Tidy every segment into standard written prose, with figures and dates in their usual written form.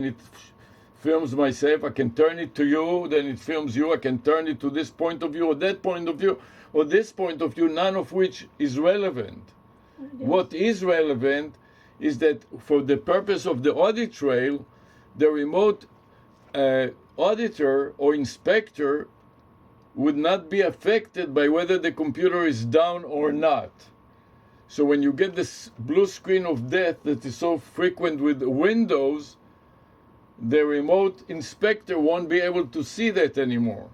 it films myself. I can turn it to you, then it films you. I can turn it to this point of view or that point of view or this point of view, none of which is relevant. What is relevant is that for the purpose of the audit trail, the remote auditor or inspector would not be affected by whether the computer is down or not. So when you get this blue screen of death that is so frequent with Windows, the remote inspector won't be able to see that anymore.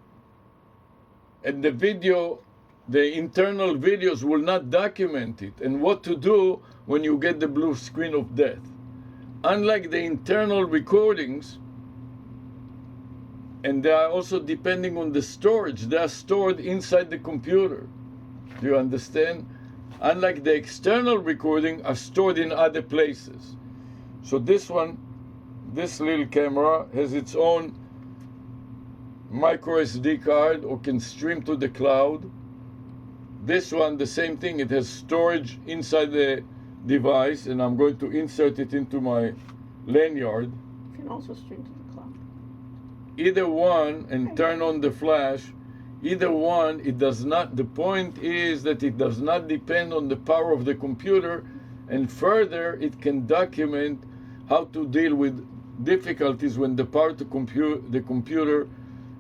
And the video, the internal videos will not document it and what to do when you get the blue screen of death. Unlike the internal recordings, and they are also depending on the storage, they are stored inside the computer. Do you understand? Unlike the external recording, are stored in other places. So this one, this little camera has its own micro SD card or can stream to the cloud. This one, the same thing, it has storage inside the device, and I'm going to insert it into my lanyard. You can also stream to the cloud. Either one, and turn on the flash, either one, it does not, the point is that it does not depend on the power of the computer, and further, it can document how to deal with difficulties when the power to the computer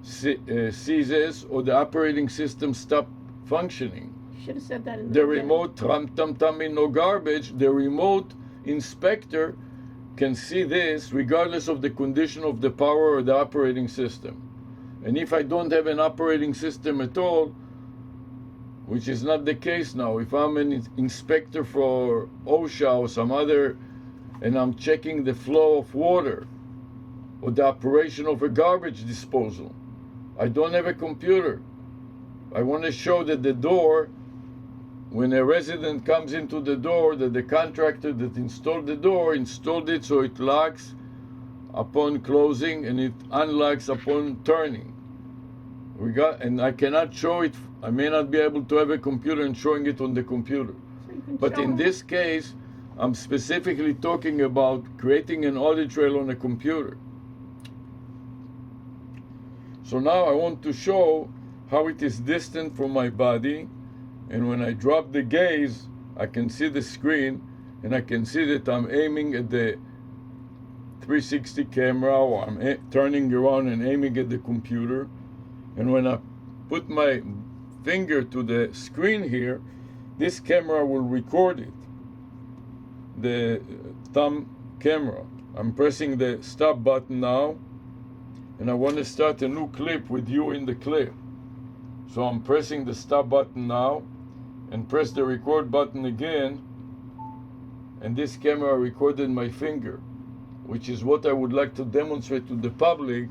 ceases or the operating system stops functioning. You should have said that in the The beginning. remote tam in no garbage, the remote inspector can see this regardless of the condition of the power or the operating system. And if I don't have an operating system at all, which is not the case now, if I'm an inspector for OSHA or some other, and I'm checking the flow of water or the operation of a garbage disposal, I don't have a computer. I want to show that the door, when a resident comes into the door, that the contractor that installed the door installed it so it locks upon closing and it unlocks upon turning. And I cannot show it. I may not be able to have a computer and showing it on the computer. So you can But show in them. this case, I'm specifically talking about creating an audit trail on a computer. So now I want to show how it is distant from my body, and when I drop the gaze, I can see the screen, and I can see that I'm aiming at the 360 camera, or I'm turning around and aiming at the computer. And when I put my finger to the screen here, this camera will record it, the thumb camera. I'm pressing the stop button now, and I want to start a new clip with you in the clip. So I'm pressing the stop button now, and press the record button again, and this camera recorded my finger, which is what I would like to demonstrate to the public,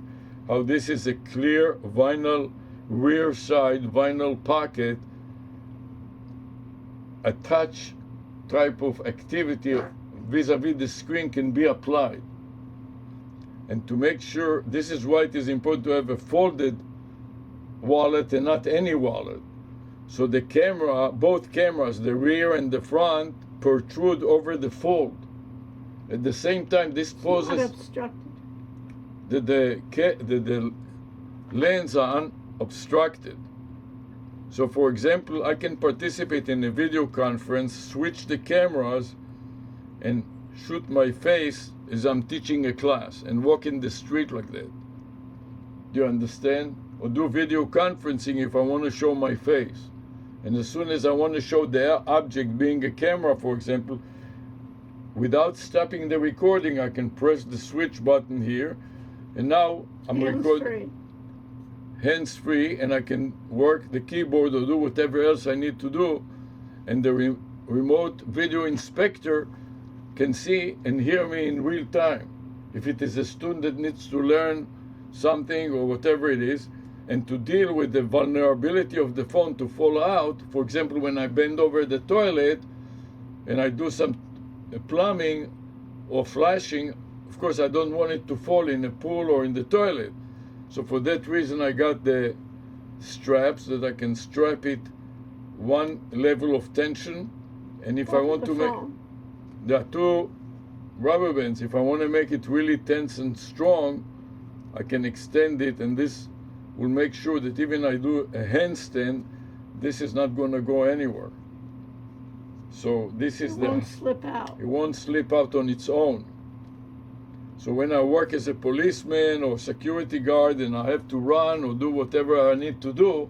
how this is a clear vinyl rear side vinyl pocket, a touch type of activity vis-a-vis the screen can be applied. And to make sure, this is why it is important to have a folded wallet and not any wallet. So the camera, both cameras, the rear and the front, protrude over the fold. At the same time, this Not poses obstructed. that the lens are unobstructed. So for example, I can participate in a video conference, switch the cameras, and shoot my face as I'm teaching a class and walk in the street like that. Do you understand? Or do video conferencing if I want to show my face. And as soon as I want to show the object being a camera, for example, without stopping the recording, I can press the switch button here, and now I'm recording hands-free, and I can work the keyboard or do whatever else I need to do, and the remote video inspector can see and hear me in real time. If it is a student that needs to learn something or whatever it is, and to deal with the vulnerability of the phone to fall out, for example, when I bend over the toilet and I do some plumbing or flashing, of course I don't want it to fall in a pool or in the toilet. So for that reason I got the straps that I can strap it one level of tension, and if I want to make, there are two rubber bands. If I want to make it really tense and strong, I can extend it, and this will make sure that even I do a handstand, this is not going to go anywhere. So this is It won't slip out. it won't slip out on its own. So when I work as a policeman or security guard and I have to run or do whatever I need to do,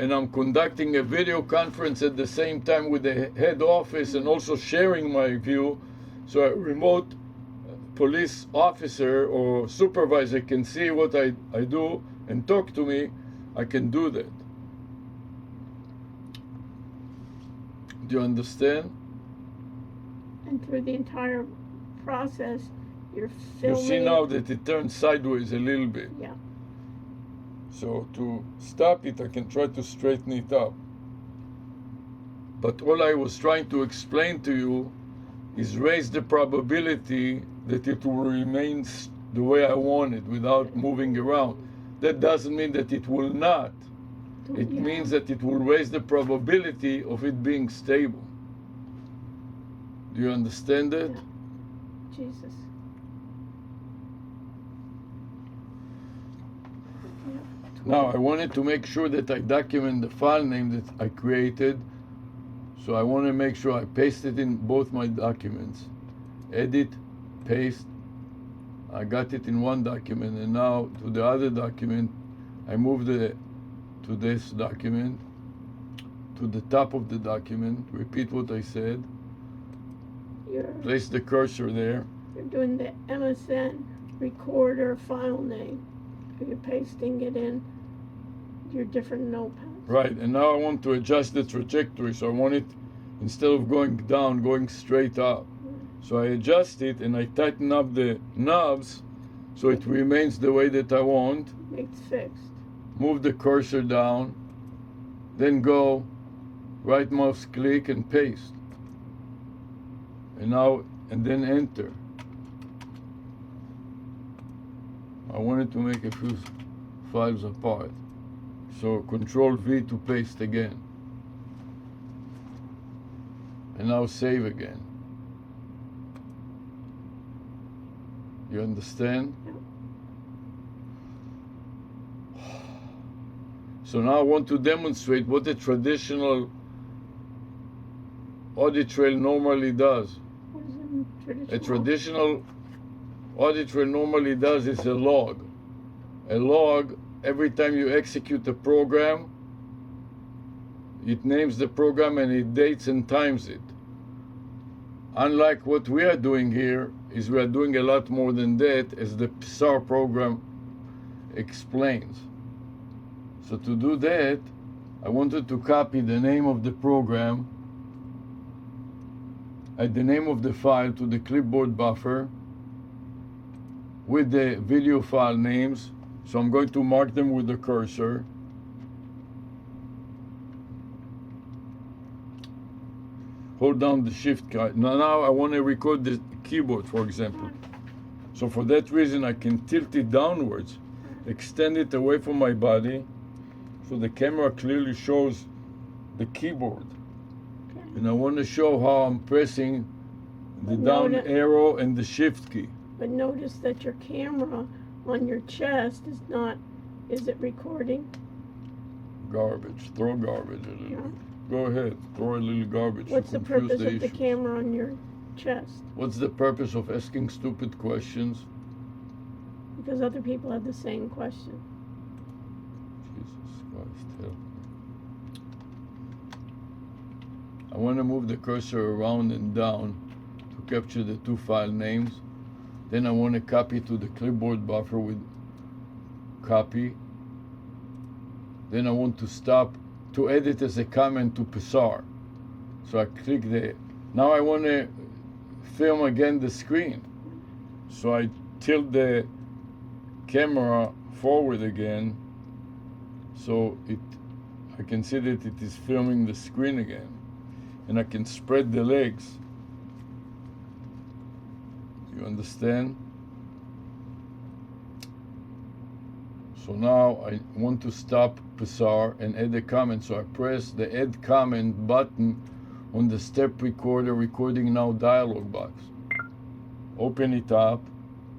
and I'm conducting a video conference at the same time with the head office and also sharing my view, so a remote police officer or supervisor can see what I do and talk to me, I can do that. Do you understand? And through the entire process, you're You filming. see now that it turns sideways a little bit. Yeah. So to stop it, I can try to straighten it up. But all I was trying to explain to you is raise the probability that it will remain the way I want it without moving around. That doesn't mean that it will not. It Yeah. means that it will raise the probability of it being stable. Do you understand that? Yeah. Jesus. Yeah. Now, I wanted to make sure that I document the file name that I created. So I want to make sure I paste it in both my documents. Edit, paste. I got it in one document, and now to the other document, I moved it to this document, to the top of the document. Repeat what I said. You're Place the cursor there. doing the MSN recorder file name. You're pasting it in your different notepads. Right, and now I want to adjust the trajectory. So I want it, instead of going down, going straight up. So I adjust it and I tighten up the knobs so it remains the way that I want. It's fixed. Move the cursor down, then go right mouse click and paste. And then enter. I wanted to make a few files apart. So Control V to paste again. And now save again. You understand? So now I want to demonstrate what a traditional audit trail normally does. What is it? A traditional audit trail normally does is a log. A log, every time you execute a program, it names the program and it dates and times it. Unlike what we are doing here, is we are doing a lot more than that, as the PSAR program explains. So to do that, I wanted to copy the name of the program, the name of the file to the clipboard buffer with the video file names. So I'm going to mark them with the cursor. Hold down the shift key. Now I want to record the keyboard, for example. So for that reason, I can tilt it downwards, extend it away from my body, so the camera clearly shows the keyboard. Okay. And I want to show how I'm pressing the down arrow and the shift key. But notice that your camera on your chest is it recording? Garbage. Throw garbage a little. Yeah. Go ahead. Throw a little garbage. What's to the confuse purpose of the issues. camera on your chest? What's the purpose of asking stupid questions? Because other people have the same question. Jesus Christ, help me. I want to move the cursor around and down to capture the two file names. Then I want to copy to the clipboard buffer with copy. Then I want to stop to edit as a comment to PSAR. So I click there. Now I want to film again the screen. So I tilt the camera forward again, so I can see that it is filming the screen again, and I can spread the legs. You understand? So now I want to stop PSAR and add a comment, so I press the add comment button on the step recorder recording now dialog box. Open it up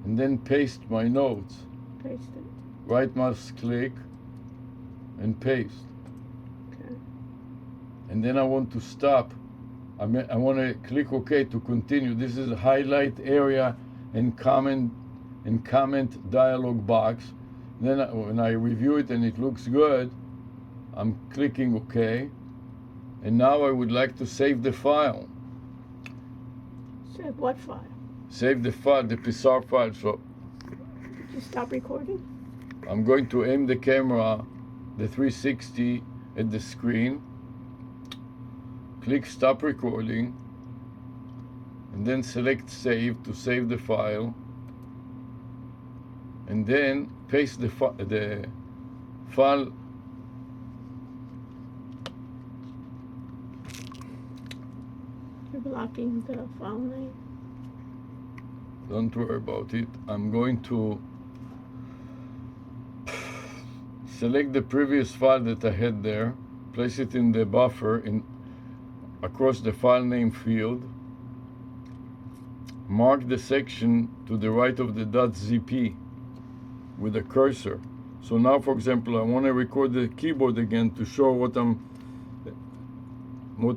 and then paste my notes. Paste it. Right mouse click and paste. Okay. And then I want to stop. I want to click OK to continue. This is a highlight area and comment dialog box. Then when I review it and it looks good, I'm clicking OK. And now I would like to save the file. Save what file? Save the file, the PSR file. So Did you stop recording? I'm going to aim the camera, the 360 at the screen. Click stop recording. And then select save to save the file. And then paste the file. You're blocking the file name. Don't worry about it. I'm going to select the previous file that I had there, place it in the buffer across the file name field, mark the section to the right of the .zp with a cursor. So now, for example, I want to record the keyboard again to show what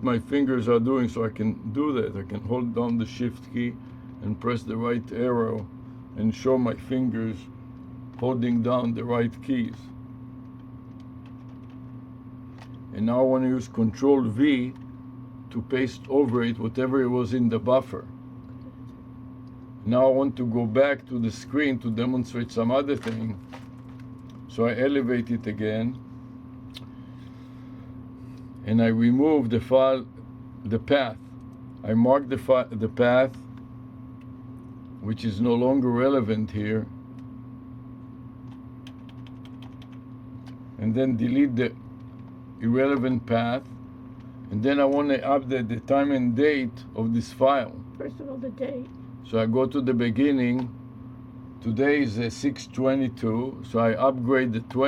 my fingers are doing, so I can do that. I can hold down the shift key and press the right arrow and show my fingers holding down the right keys. And now I want to use Control V to paste over it whatever it was in the buffer. Now I want to go back to the screen to demonstrate some other thing. So I elevate it again and I remove the file, the path. I mark the path, which is no longer relevant here, and then delete the irrelevant path. And then I want to update the time and date of this file. First of all, the date. So I go to the beginning. Today is 6/22, so I upgrade the 20.